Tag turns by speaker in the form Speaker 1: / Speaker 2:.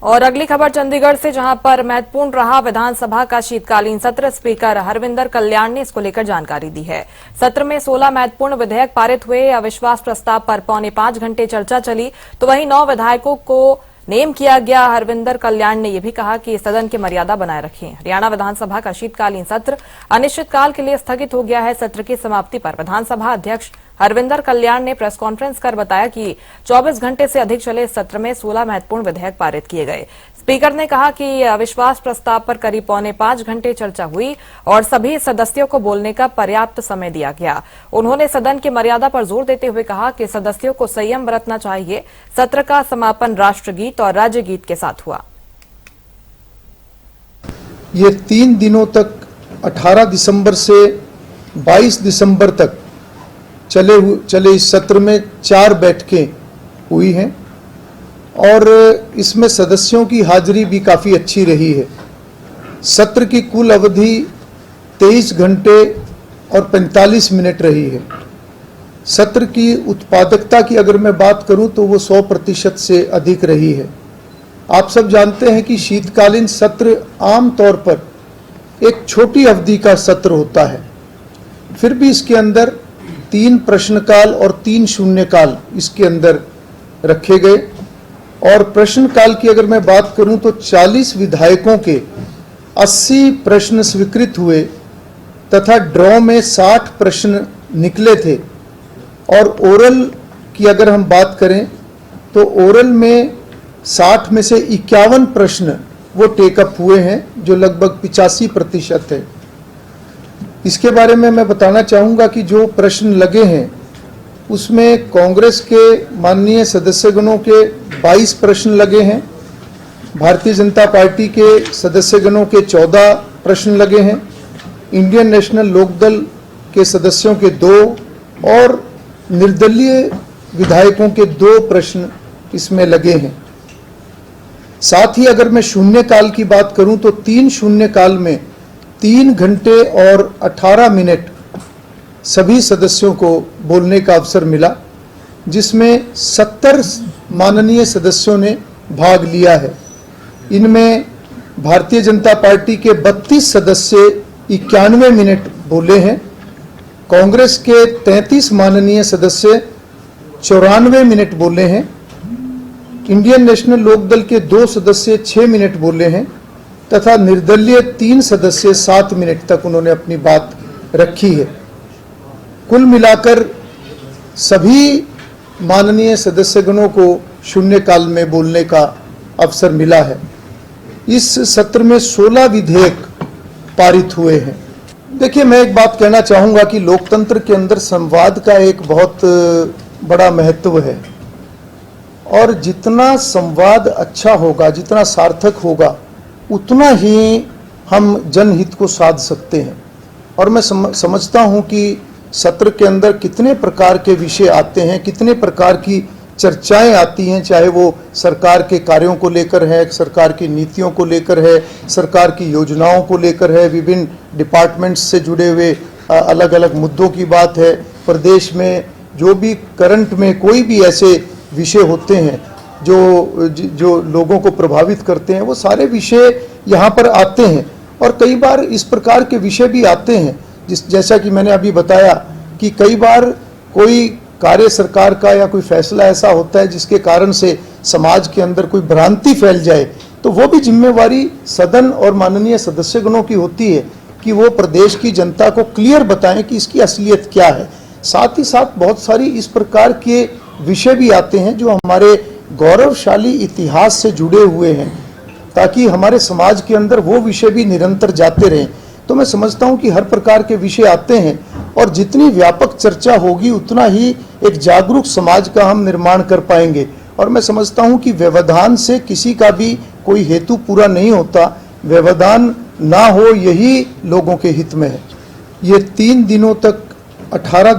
Speaker 1: और अगली खबर चंडीगढ़ से, जहां पर महत्वपूर्ण रहा विधानसभा का शीतकालीन सत्र। स्पीकर हरविंदर कल्याण ने इसको लेकर जानकारी दी है। सत्र में 16 महत्वपूर्ण विधेयक पारित हुए। अविश्वास प्रस्ताव पर 4.25 घंटे चर्चा चली, तो वहीं 9 विधायकों को नेम किया गया। हरविंदर कल्याण ने यह भी कहा कि सदन की मर्यादा बनाए रखें। हरियाणा विधानसभा का शीतकालीन सत्र अनिश्चितकाल के लिए स्थगित हो गया है। सत्र की समाप्ति पर विधानसभा अध्यक्ष हरविंदर कल्याण ने प्रेस कॉन्फ्रेंस कर बताया कि 24 घंटे से अधिक चले इस सत्र में 16 महत्वपूर्ण विधेयक पारित किए गए। स्पीकर ने कहा कि अविश्वास प्रस्ताव पर करीब 4.25 घंटे चर्चा हुई और सभी सदस्यों को बोलने का पर्याप्त समय दिया गया। उन्होंने सदन की मर्यादा पर जोर देते हुए कहा कि सदस्यों को संयम बरतना चाहिए। सत्र का समापन राष्ट्रगीत और राज्य गीत के साथ हुआ।
Speaker 2: ये 3 दिनों तक 18 दिसंबर से 22 दिसंबर तक चले इस सत्र में 4 बैठकें हुई हैं और इसमें सदस्यों की हाजिरी भी काफ़ी अच्छी रही है। सत्र की कुल अवधि 23 घंटे और 45 मिनट रही है। सत्र की उत्पादकता की अगर मैं बात करूं तो वो 100% से अधिक रही है। आप सब जानते हैं कि शीतकालीन सत्र आमतौर पर एक छोटी अवधि का सत्र होता है, फिर भी इसके अंदर 3 प्रश्नकाल और 3 शून्यकाल इसके अंदर रखे गए। और प्रश्नकाल की अगर मैं बात करूं तो 40 विधायकों के 80 प्रश्न स्वीकृत हुए तथा ड्रॉ में 60 प्रश्न निकले थे। और ओरल की अगर हम बात करें तो ओरल में 60 में से 51 प्रश्न वो टेकअप हुए हैं, जो लगभग 85% है। इसके बारे में मैं बताना चाहूँगा कि जो प्रश्न लगे हैं उसमें कांग्रेस के माननीय सदस्यगणों के 22 प्रश्न लगे हैं, भारतीय जनता पार्टी के सदस्यगणों के 14 प्रश्न लगे हैं, इंडियन नेशनल लोकदल के सदस्यों के 2 और निर्दलीय विधायकों के 2 प्रश्न इसमें लगे हैं। साथ ही अगर मैं शून्यकाल की बात करूं तो 3 शून्यकाल में 3 घंटे और 18 मिनट सभी सदस्यों को बोलने का अवसर मिला, जिसमें 70 माननीय सदस्यों ने भाग लिया है। इनमें भारतीय जनता पार्टी के 32 सदस्य 91 मिनट बोले हैं, कांग्रेस के 33 माननीय सदस्य 94 मिनट बोले हैं, इंडियन नेशनल लोकदल के 2 सदस्य 6 मिनट बोले हैं तथा निर्दलीय 3 सदस्य 7 मिनट तक उन्होंने अपनी बात रखी है। कुल मिलाकर सभी माननीय सदस्यगणों को शून्यकाल में बोलने का अवसर मिला है। इस सत्र में 16 विधेयक पारित हुए हैं। देखिए, मैं एक बात कहना चाहूँगा कि लोकतंत्र के अंदर संवाद का एक बहुत बड़ा महत्व है और जितना संवाद अच्छा होगा, जितना सार्थक होगा, उतना ही हम जनहित को साध सकते हैं। और मैं समझता हूँ कि सत्र के अंदर कितने प्रकार के विषय आते हैं, कितने प्रकार की चर्चाएं आती हैं, चाहे वो सरकार के कार्यों को लेकर है, सरकार की नीतियों को लेकर है, सरकार की योजनाओं को लेकर है, विभिन्न डिपार्टमेंट्स से जुड़े हुए अलग अलग मुद्दों की बात है, प्रदेश में जो भी करंट में कोई भी ऐसे विषय होते हैं जो लोगों को प्रभावित करते हैं, वो सारे विषय यहाँ पर आते हैं। और कई बार इस प्रकार के विषय भी आते हैं जैसा कि मैंने अभी बताया कि कई बार कोई कार्य सरकार का या कोई फैसला ऐसा होता है जिसके कारण से समाज के अंदर कोई भ्रांति फैल जाए, तो वो भी जिम्मेवारी सदन और माननीय सदस्यगणों की होती है कि वो प्रदेश की जनता को क्लियर बताएं कि इसकी असलियत क्या है। साथ ही साथ बहुत सारी इस प्रकार के विषय भी आते हैं जो हमारे गौरवशाली इतिहास से जुड़े हुए हैं, ताकि हमारे समाज के अंदर वो विषय भी निरंतर जाते रहें। तो मैं समझता हूं कि हर प्रकार के विषय आते हैं और जितनी व्यापक चर्चा होगी उतना ही एक जागरूक समाज का हम निर्माण कर पाएंगे। और मैं समझता हूं कि व्यवधान से किसी का भी कोई हेतु पूरा नहीं होता, व्यवधान ना हो यही लोगों के हित में है। ये 3 दिनों तक 18